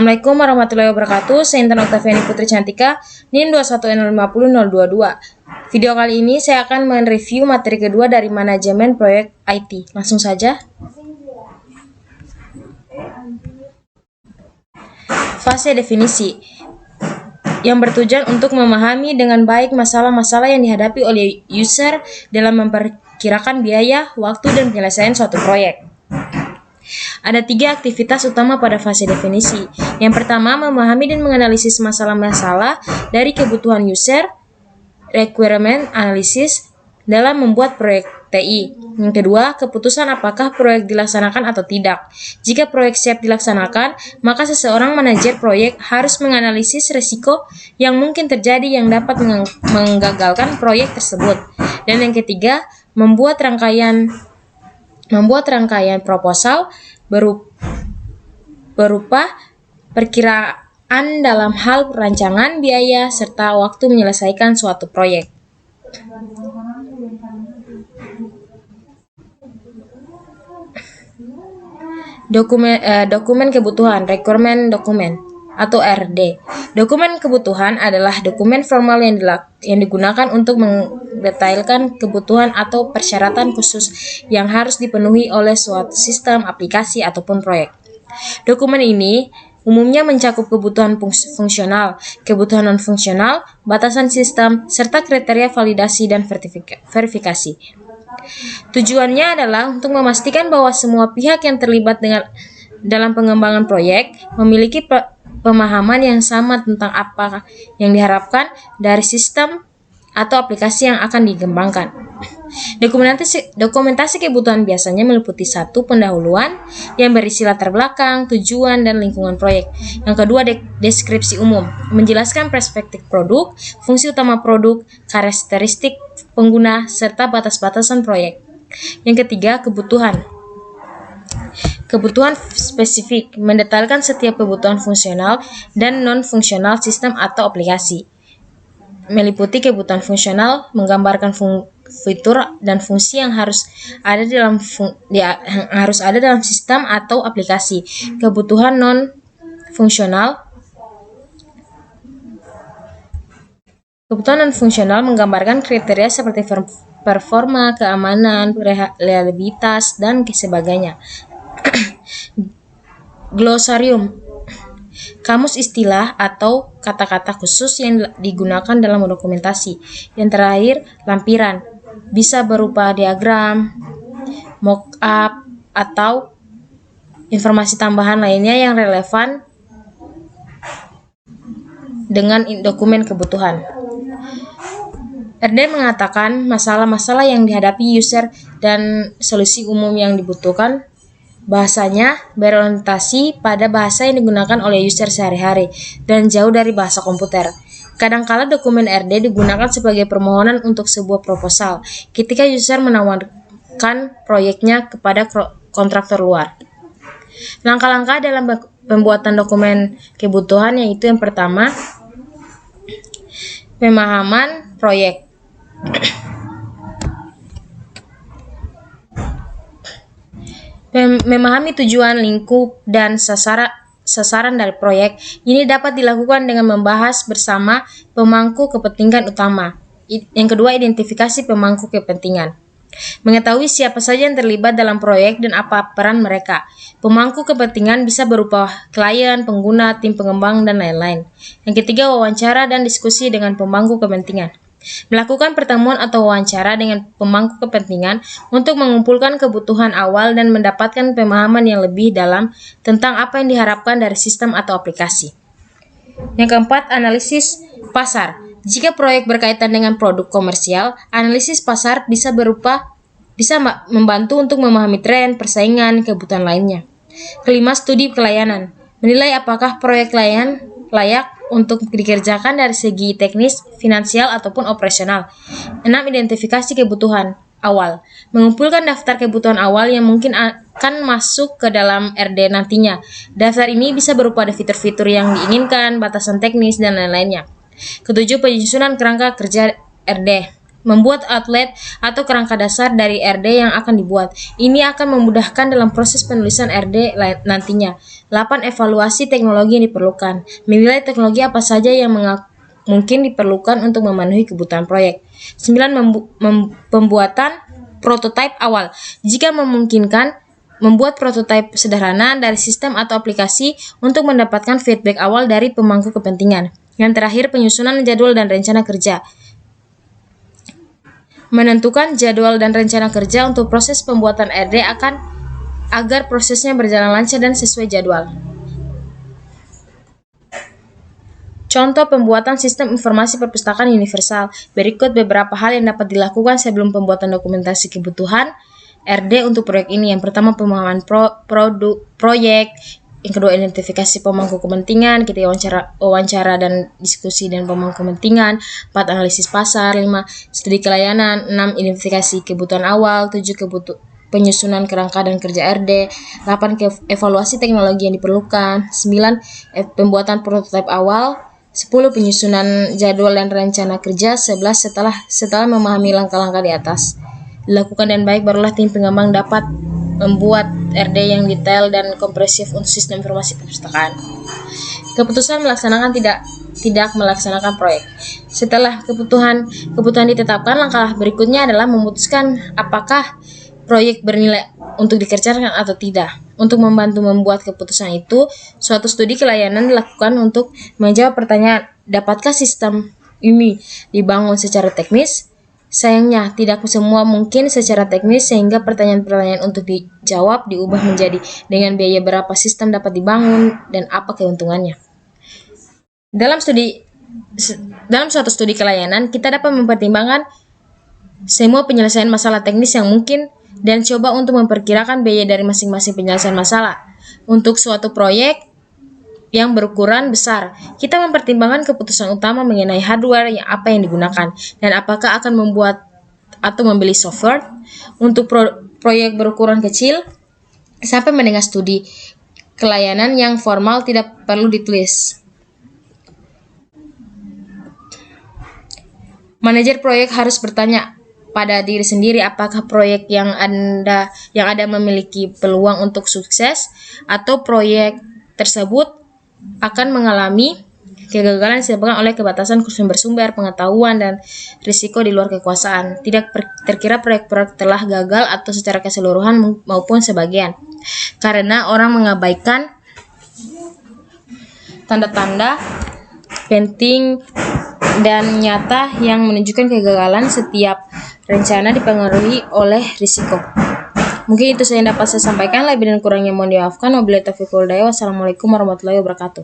Assalamualaikum warahmatullahi wabarakatuh. Saya Intan Oktaviani Putri Cantika, NIM 21N50022. Video kali ini saya akan mereview materi kedua dari manajemen proyek IT. Langsung saja. Fase definisi yang bertujuan untuk memahami dengan baik masalah-masalah yang dihadapi oleh user dalam memperkirakan biaya, waktu, dan penyelesaian suatu proyek. Ada 3 aktivitas utama pada fase definisi. Yang pertama, memahami dan menganalisis masalah-masalah dari kebutuhan user, requirement analysis, dalam membuat proyek TI. Yang kedua, keputusan apakah proyek dilaksanakan atau tidak. Jika proyek siap dilaksanakan, maka seseorang manajer proyek harus menganalisis risiko yang mungkin terjadi yang dapat menggagalkan proyek tersebut. Dan yang ketiga, membuat rangkaian proposal berupa perkiraan dalam hal rancangan, biaya, serta waktu menyelesaikan suatu proyek. Dokumen kebutuhan, requirement document, atau RD. Dokumen kebutuhan adalah dokumen formal yang digunakan untuk mendetailkan kebutuhan atau persyaratan khusus yang harus dipenuhi oleh suatu sistem, aplikasi, ataupun proyek. Dokumen ini umumnya mencakup kebutuhan fungsional, kebutuhan non-fungsional, batasan sistem, serta kriteria validasi dan verifikasi. Tujuannya adalah untuk memastikan bahwa semua pihak yang terlibat dalam pengembangan proyek memiliki pemahaman yang sama tentang apa yang diharapkan dari sistem atau aplikasi yang akan dikembangkan. Dokumentasi kebutuhan biasanya meliputi 1. Pendahuluan yang berisi latar belakang, tujuan, dan lingkungan proyek. Yang kedua, deskripsi umum, menjelaskan perspektif produk, fungsi utama produk, karakteristik pengguna, serta batas-batasan proyek. Yang ketiga, kebutuhan spesifik, mendetailkan setiap kebutuhan fungsional dan non-fungsional sistem atau aplikasi. Meliputi kebutuhan fungsional, menggambarkan fitur dan fungsi yang harus ada dalam sistem atau aplikasi. Kebutuhan non-fungsional menggambarkan kriteria seperti performa, keamanan, reliabilitas, dan sebagainya. Glosarium, kamus istilah atau kata-kata khusus yang digunakan dalam dokumentasi. Yang terakhir, lampiran, bisa berupa diagram, mock-up, atau informasi tambahan lainnya yang relevan dengan dokumen kebutuhan. RD mengatakan masalah-masalah yang dihadapi user dan solusi umum yang dibutuhkan. Bahasanya berorientasi pada bahasa yang digunakan oleh user sehari-hari dan jauh dari bahasa komputer. Kadangkala dokumen RD digunakan sebagai permohonan untuk sebuah proposal ketika user menawarkan proyeknya kepada kontraktor luar. Langkah-langkah dalam pembuatan dokumen kebutuhan yaitu yang pertama, pemahaman proyek. Memahami tujuan, lingkup, dan sasaran dari proyek ini dapat dilakukan dengan membahas bersama pemangku kepentingan utama. Yang kedua, identifikasi pemangku kepentingan. Mengetahui siapa saja yang terlibat dalam proyek dan apa peran mereka. Pemangku kepentingan bisa berupa klien, pengguna, tim pengembang, dan lain-lain. Yang ketiga, wawancara dan diskusi dengan pemangku kepentingan. Melakukan pertemuan atau wawancara dengan pemangku kepentingan untuk mengumpulkan kebutuhan awal dan mendapatkan pemahaman yang lebih dalam tentang apa yang diharapkan dari sistem atau aplikasi. Yang keempat, analisis pasar. Jika proyek berkaitan dengan produk komersial, analisis pasar bisa membantu untuk memahami tren, persaingan, kebutuhan lainnya. Kelima, studi pelayanan. Menilai apakah proyek layak untuk dikerjakan dari segi teknis, finansial, ataupun operasional. 6. Identifikasi kebutuhan awal. Mengumpulkan daftar kebutuhan awal yang mungkin akan masuk ke dalam RD nantinya. Daftar ini bisa berupa fitur-fitur yang diinginkan, batasan teknis, dan lain-lainnya. Ketujuh, penyusunan kerangka kerja RD. Membuat outlet atau kerangka dasar dari RD yang akan dibuat. Ini akan memudahkan dalam proses penulisan RD nantinya. 8. Evaluasi teknologi yang diperlukan. Menilai teknologi apa saja yang mungkin diperlukan untuk memenuhi kebutuhan proyek. 9. Pembuatan prototipe awal. Jika memungkinkan, membuat prototipe sederhana dari sistem atau aplikasi untuk mendapatkan feedback awal dari pemangku kepentingan. Yang terakhir, penyusunan jadwal dan rencana kerja. Menentukan jadwal dan rencana kerja untuk proses pembuatan RD agar prosesnya berjalan lancar dan sesuai jadwal. Contoh pembuatan sistem informasi perpustakaan universal. Berikut beberapa hal yang dapat dilakukan sebelum pembuatan dokumentasi kebutuhan RD untuk proyek ini. Yang pertama, pemahaman proyek. Yang kedua, identifikasi pemangku kepentingan, kita wawancara dan diskusi dengan pemangku kepentingan. 4. Analisis pasar. 5. Studi kelayanan. 6. Identifikasi kebutuhan awal. 7. Penyusunan kerangka dan kerja RD. 8. Evaluasi teknologi yang diperlukan. 9. Pembuatan prototipe awal. 10. Penyusunan jadwal dan rencana kerja. 11. Setelah memahami langkah-langkah di atas dilakukan dan baik, barulah tim pengembang dapat membuat RD yang detail dan komprehensif untuk sistem informasi perpustakaan. Keputusan melaksanakan tidak melaksanakan proyek. Setelah kebutuhan ditetapkan, langkah berikutnya adalah memutuskan apakah proyek bernilai untuk dikerjakan atau tidak. Untuk membantu membuat keputusan itu, suatu studi kelayanan dilakukan untuk menjawab pertanyaan, dapatkah sistem ini dibangun secara teknis? Sayangnya, tidak semua mungkin secara teknis, sehingga pertanyaan-pertanyaan untuk dijawab diubah menjadi dengan biaya berapa sistem dapat dibangun dan apa keuntungannya. Dalam suatu studi kelayanan, kita dapat mempertimbangkan semua penyelesaian masalah teknis yang mungkin dan coba untuk memperkirakan biaya dari masing-masing penyelesaian masalah. Untuk suatu proyek yang berukuran besar, kita mempertimbangkan keputusan utama mengenai hardware yang digunakan dan apakah akan membuat atau membeli software. Untuk proyek berukuran kecil, sampai mendengar studi kelayanan yang formal tidak perlu ditulis. Manajer proyek harus bertanya pada diri sendiri apakah proyek yang ada memiliki peluang untuk sukses atau proyek tersebut akan mengalami kegagalan disebabkan oleh keterbatasan sumber-sumber pengetahuan dan risiko di luar kekuasaan. Tidak terkira proyek-proyek telah gagal atau secara keseluruhan maupun sebagian, karena orang mengabaikan tanda-tanda penting dan nyata yang menunjukkan kegagalan. Setiap rencana dipengaruhi oleh risiko. Mungkin itu saja yang dapat saya sampaikan. Lebih dan kurangnya mohon dimaafkan. Wabillahi taufiq wal hidayah. Wassalamualaikum warahmatullahi wabarakatuh.